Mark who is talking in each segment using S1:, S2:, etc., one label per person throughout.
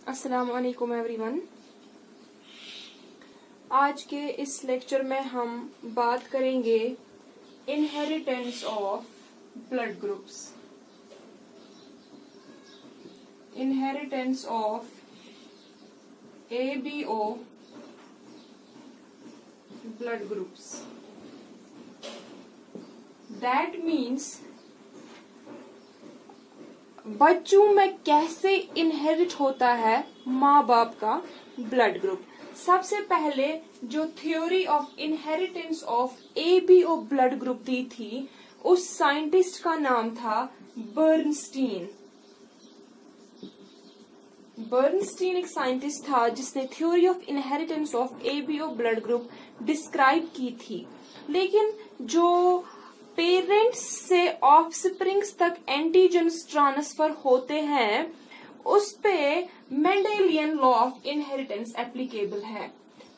S1: अस्सलाम वालेकुम एवरीवन। आज के इस लेक्चर में हम बात करेंगे inheritance of blood groups. Inheritance of ABO blood groups. That means बच्चों में कैसे इनहेरिट होता है माँ बाप का ब्लड ग्रुप। सबसे पहले जो theory of inheritance of ABO blood group दी थी उस साइंटिस्ट का नाम था बर्नस्टीन। बर्नस्टीन एक साइंटिस्ट था जिसने theory of inheritance of ABO blood group describe की थी। लेकिन जो पेरेंट्स से ऑफस्प्रिंग्स तक एंटीजन्स ट्रांसफर होते हैं उस पे Mendelian law of inheritance applicable है।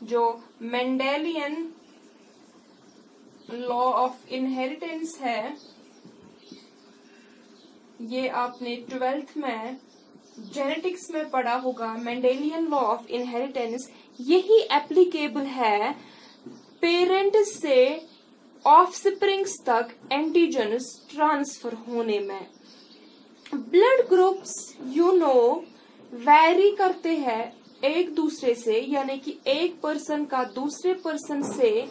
S1: जो मेंडेलियन लॉ ऑफ इनहेरिटेंस है ये आपने 12th में जेनेटिक्स में पढ़ा होगा। मेंडेलियन लॉ ऑफ इनहेरिटेंस यही एप्लीकेबल है पेरेंट से ऑफस्प्रिंग्स तक एंटीजन्स ट्रांसफर होने में। ब्लड ग्रुप्स वैरी करते हैं एक दूसरे से, यानी कि एक पर्सन का दूसरे पर्सन से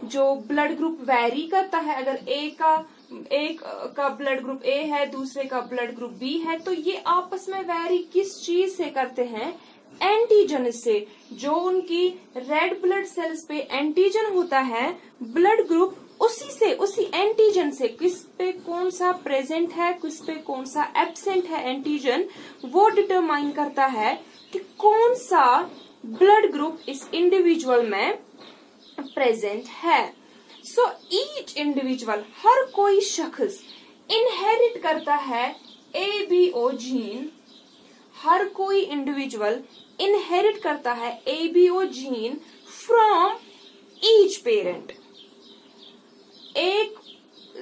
S1: जो ब्लड ग्रुप वैरी करता है। अगर एक का ब्लड ग्रुप A है, दूसरे का ब्लड ग्रुप B है, तो ये आपस में वैरी किस चीज से करते हैं? एंटीजन से। जो उनकी रेड ब्लड सेल्स पे एंटीजन होता है, ब्लड ग्रुप उसी एंटीजन से किस पे कौन सा प्रेजेंट है, किस पे कौन सा एब्सेंट है एंटीजन, वो डिटरमाइन करता है कि कौन सा ब्लड ग्रुप इस इंडिविजुअल में प्रेजेंट है। सो ईच इंडिविजुअल, हर कोई शख्स इनहेरिट करता है ABO जीन। हर कोई इंडिविजुअल इनहेरिट करता है ABO gene from each parent.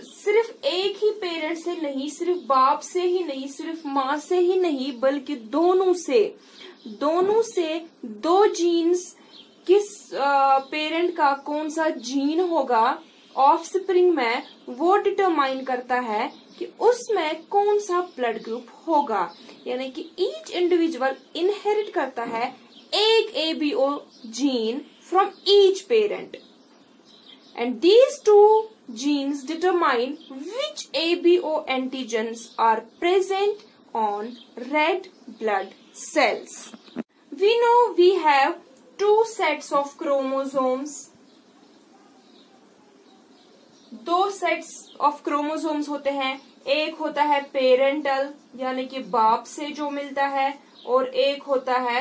S1: सिर्फ एक ही पेरेंट से नहीं, सिर्फ बाप से ही नहीं, सिर्फ माँ से ही नहीं, बल्कि दोनों से दो जीन्स, किस पेरेंट का कौन सा जीन होगा ऑफस्प्रिंग में, वो डिटरमाइन करता है कि उसमें कौन सा ब्लड ग्रुप होगा। यानी कि ईच इंडिविजुअल इनहेरिट करता है एक ABO gene from each parent, and these two genes determine which ABO antigens are present on red blood cells. We know we have two sets of chromosomes. दो sets of chromosomes होते हैं। एक होता है parental यानी कि बाप से जो मिलता है, और एक होता है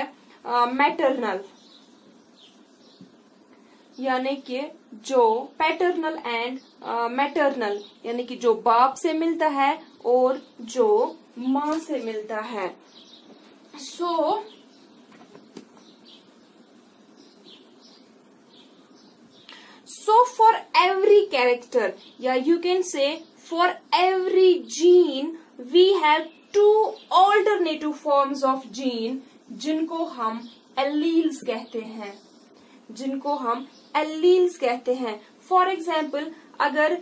S1: मैटरनल यानी कि जो पैटर्नल एंड मैटरनल, यानी कि जो बाप से मिलता है और जो माँ से मिलता है। So for every character, या you can say for every gene, we have two alternative forms of gene जिनको हम alleles कहते हैं। फॉर एग्जाम्पल, अगर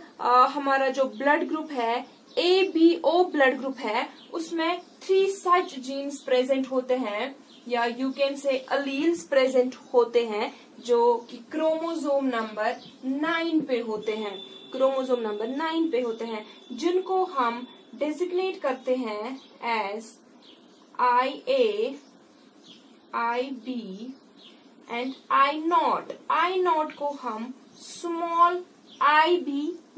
S1: हमारा जो ब्लड ग्रुप है ABO ब्लड ग्रुप है, उसमें 3 सच जीन्स प्रेजेंट होते हैं, या you can say alleles present होते हैं, जो कि क्रोमोसोम नंबर 9 पे होते हैं, जिनको हम डेजिग्नेट करते हैं as IA, IB and I not को हम स्मॉल IB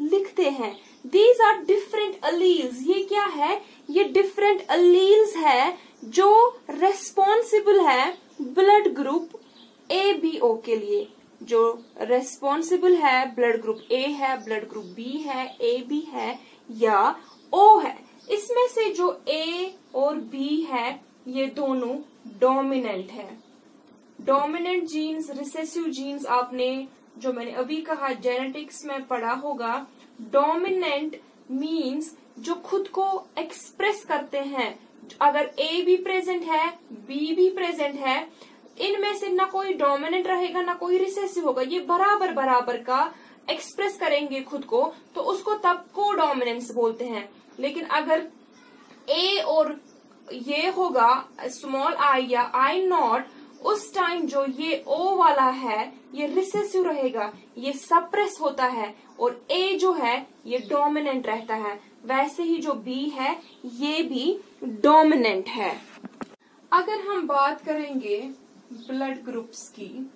S1: लिखते हैं। These are different alleles. ये क्या है? ये डिफरेंट अलील्स है जो रेस्पॉन्सिबल है ब्लड ग्रुप ABO के लिए। जो रेस्पॉन्सिबल है ब्लड ग्रुप A है, ब्लड ग्रुप B है, AB है या O है। इसमें से जो A और B है ये दोनों डोमिनेंट है। डोमिनेंट जीन्स, रिसेसिव जीन्स, आपने जो मैंने अभी कहा जेनेटिक्स में पढ़ा होगा। डोमिनेंट मीन्स जो खुद को एक्सप्रेस करते हैं, अगर ए भी प्रेजेंट है, बी भी प्रेजेंट है, इनमें से ना कोई डोमिनेंट रहेगा ना कोई रिसेसिव होगा, ये बराबर बराबर का एक्सप्रेस करेंगे खुद को, तो उसको तब को डोमिनेंस बोलते हैं। लेकिन अगर ए और ये होगा स्मॉल आई या आई नॉट, उस टाइम जो ये ओ वाला है ये रिसेसिव रहेगा, ये सप्रेस होता है, और ए जो है ये डोमिनेंट रहता है। वैसे ही जो बी है ये भी डोमिनेंट है। अगर हम बात करेंगे ब्लड ग्रुप्स की,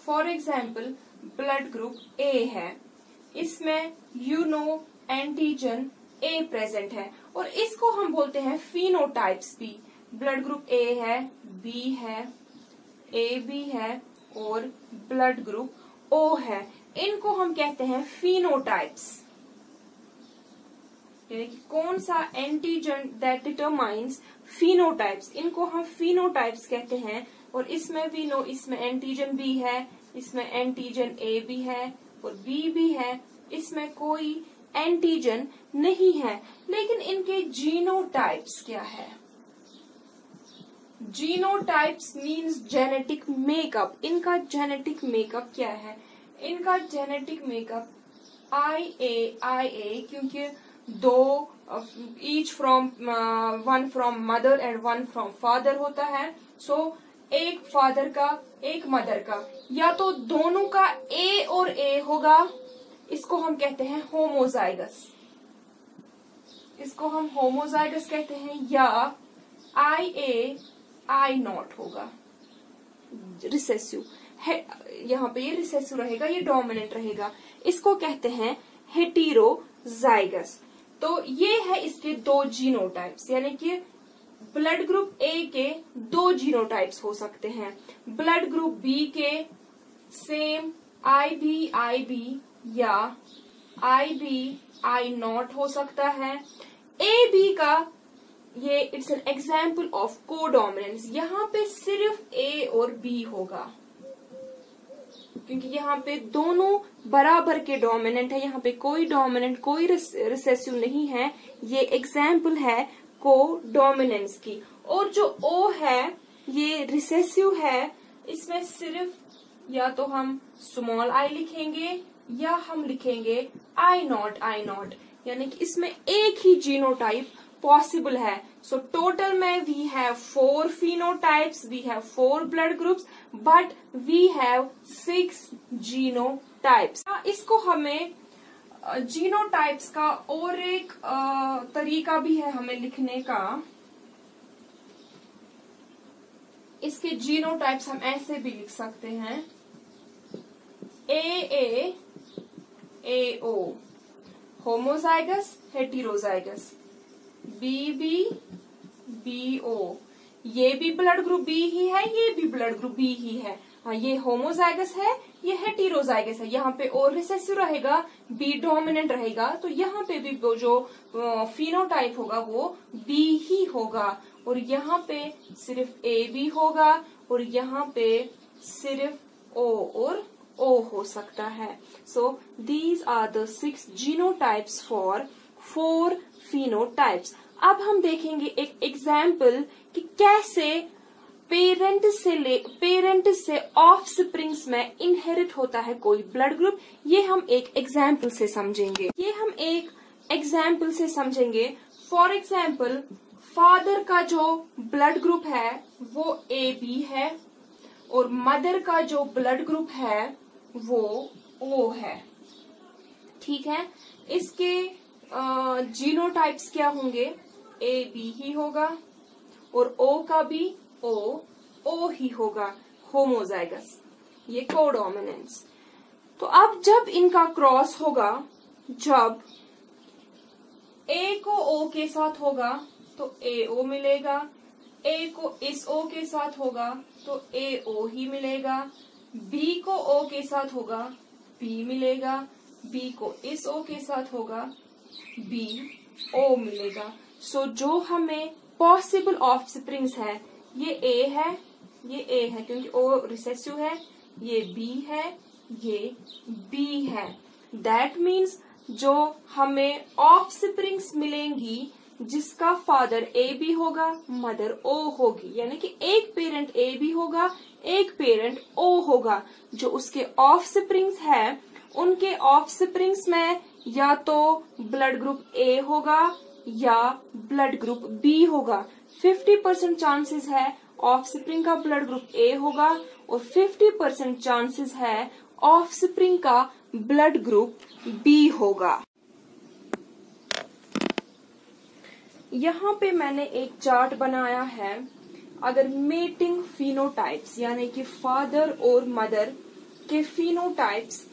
S1: for example blood group A है, इसमें एंटीजन ए प्रेजेंट है, और इसको हम बोलते हैं फिनोटाइप्स भी। ब्लड ग्रुप ए है, बी है, ए बी है, और ब्लड ग्रुप ओ है, इनको हम कहते हैं फिनोटाइप्स। यानी कि कौन सा एंटीजन दैट डिटरमाइंस फिनोटाइप्स, इनको हम फिनोटाइप्स कहते हैं। और इसमें भी नो, इसमें एंटीजन बी है, इसमें एंटीजन ए भी है और बी भी है, इसमें कोई एंटीजन नहीं है। लेकिन इनके जीनोटाइप्स क्या है? Genotypes means genetic makeup. इनका जेनेटिक मेकअप क्या है? इनका जेनेटिक मेकअप IA, क्योंकि दो each from one from mother and one from father होता है। सो एक फादर का एक मदर का, या तो दोनों का ए और ए होगा, इसको हम कहते हैं होमोजाइगस, इसको हम होमोजाइगस कहते हैं, या IA I0 होगा रिसेसिव है। यहाँ पे ये रिसेसिव रहेगा, ये डोमिनेंट रहेगा, इसको कहते हैं हेटेरोजाइगस। तो ये है इसके दो जीनोटाइप्स, यानी कि ब्लड ग्रुप ए के दो जीनोटाइप्स हो सकते हैं। ब्लड ग्रुप बी के सेम IB या IB I0 हो सकता है। AB का ये it's an example of codominance. यहाँ पे सिर्फ A और B होगा, क्योंकि यहाँ पे दोनों बराबर के डोमिनेंट है, यहाँ पे कोई डोमिनेंट कोई रिसेसिव नहीं है। ये एग्जाम्पल है कोडोमिनेंस की। और जो O है ये रिसेसिव है, इसमें सिर्फ या तो हम स्मॉल I लिखेंगे या हम लिखेंगे I0, यानी कि इसमें एक ही जीनोटाइप पॉसिबल है। सो टोटल में we have 4 phenotypes, we have 4 blood groups, but we have 6 genotypes। इसको हमें जीनोटाइप्स का और एक तरीका भी है हमें लिखने का। इसके जीनोटाइप्स हम ऐसे भी लिख सकते हैं, AA AO homozygous heterozygous, BB BO, ये भी ब्लड ग्रुप बी ही है, ये भी ब्लड ग्रुप बी ही है। हाँ, ये होमोजाइगस है, ये हेटेरोजाइगस है। यहाँ पे ओ रिसेसिव रहेगा, बी डोमिनेंट रहेगा, तो यहाँ पे भी जो फिनोटाइप होगा वो बी ही होगा। और यहाँ पे सिर्फ ए बी होगा, और यहाँ पे सिर्फ ओ और ओ हो सकता है। So these are the 6 genotypes for 4 phenotypes। अब हम देखेंगे एक एग्जाम्पल कि कैसे पेरेंट से ऑफस्प्रिंग्स में इनहेरिट होता है कोई ब्लड ग्रुप। ये हम एक एग्जाम्पल से समझेंगे। फॉर एग्जाम्पल फादर का जो ब्लड ग्रुप है वो AB है, और मदर का जो ब्लड ग्रुप है वो O है। ठीक है, इसके जीनोटाइप्स क्या होंगे? AB ही होगा, और O का भी O ही होगा, होमोजाइगस, ये कोडोमिनेंस। तो अब जब इनका क्रॉस होगा, जब A को O के साथ होगा तो AO मिलेगा, A को इस O के साथ होगा तो AO ही मिलेगा, B को O के साथ होगा B मिलेगा, B को इस O के साथ होगा BO मिलेगा। सो जो हमें पॉसिबल ऑफस्प्रिंग्स है, ये A है क्योंकि O रिसेसिव है, ये B है, ये B है। दैट मीन्स जो हमें ऑफस्प्रिंग्स मिलेंगी जिसका फादर ए बी होगा, मदर ओ होगी, यानी कि एक पेरेंट ए बी होगा, एक पेरेंट ओ होगा। जो उसके ऑफस्प्रिंग्स है उनके ऑफस्प्रिंग्स में या तो ब्लड ग्रुप ए होगा या ब्लड ग्रुप बी होगा। 50% चांसेस है ऑफस्प्रिंग का ब्लड ग्रुप ए होगा और 50% चांसेस है ऑफस्प्रिंग का ब्लड ग्रुप बी होगा। यहाँ पे मैंने एक चार्ट बनाया है। अगर मेटिंग फिनोटाइप्स यानी कि फादर और मदर के फिनोटाइप्स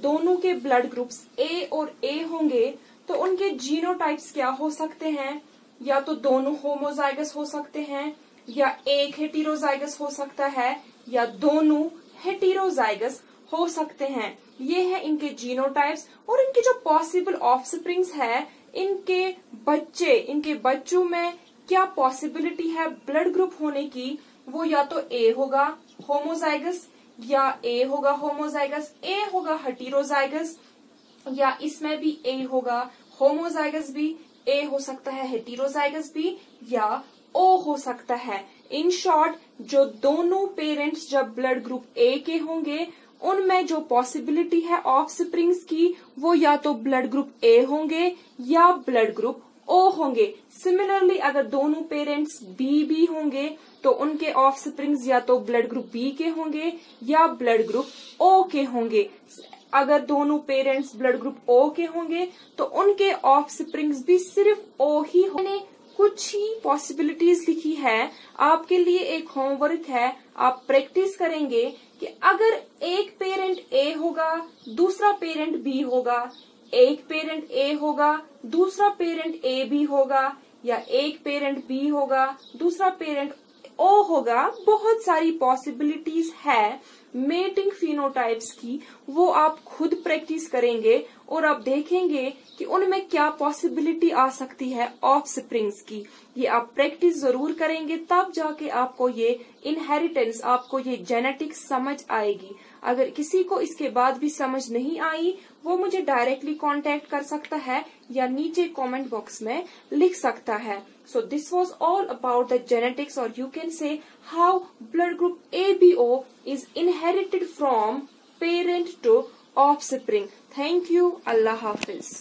S1: दोनों के ब्लड ग्रुप्स ए और ए होंगे तो उनके जीनोटाइप्स क्या हो सकते हैं? या तो दोनों होमोजाइगस हो सकते हैं, या एक हेटेरोजाइगस हो सकता है, या दोनों हेटेरोजाइगस हो सकते हैं। ये है इनके जीनोटाइप्स। और इनके जो पॉसिबल ऑफस्प्रिंग्स है, इनके बच्चों में क्या पॉसिबिलिटी है ब्लड ग्रुप होने की, वो या तो ए होगा होमोजाइगस, या ए होगा होमोजाइगस, ए होगा हेटेरोजाइगस, या इसमें भी ए होगा होमोजाइगस भी, ए हो सकता है हेटेरोजाइगस भी, या ओ हो सकता है। इन शॉर्ट, जो दोनों पेरेंट्स जब ब्लड ग्रुप ए के होंगे उनमें जो पॉसिबिलिटी है ऑफस्प्रिंग्स की, वो या तो ब्लड ग्रुप ए होंगे या ब्लड ग्रुप ओ होंगे। सिमिलरली अगर दोनों पेरेंट्स बी होंगे तो उनके ऑफस्प्रिंग्स या तो ब्लड ग्रुप बी के होंगे या ब्लड ग्रुप ओ के होंगे। अगर दोनों पेरेंट्स ब्लड ग्रुप ओ के होंगे तो उनके ऑफस्प्रिंग्स भी सिर्फ ओ ही होंगे। कुछ ही पॉसिबिलिटीज लिखी है, आपके लिए एक होमवर्क है, आप प्रैक्टिस करेंगे कि अगर एक पेरेंट ए होगा दूसरा पेरेंट बी होगा, एक पेरेंट ए होगा दूसरा पेरेंट ए बी होगा, या एक पेरेंट बी होगा दूसरा पेरेंट ओ होगा। बहुत सारी पॉसिबिलिटीज है मेटिंग फिनोटाइप्स की, वो आप खुद प्रैक्टिस करेंगे और आप देखेंगे कि उनमें क्या पॉसिबिलिटी आ सकती है ऑफस्प्रिंग्स की। ये आप प्रैक्टिस जरूर करेंगे, तब जाके आपको ये इनहेरिटेंस, आपको ये जेनेटिक्स समझ आएगी। अगर किसी को इसके बाद भी समझ नहीं आई, वो मुझे डायरेक्टली कांटेक्ट कर सकता है या नीचे कमेंट बॉक्स में लिख सकता है। So this was all about the genetics, or you can say how blood group ABO is inherited from parent to offspring. Thank you. Allah Hafiz.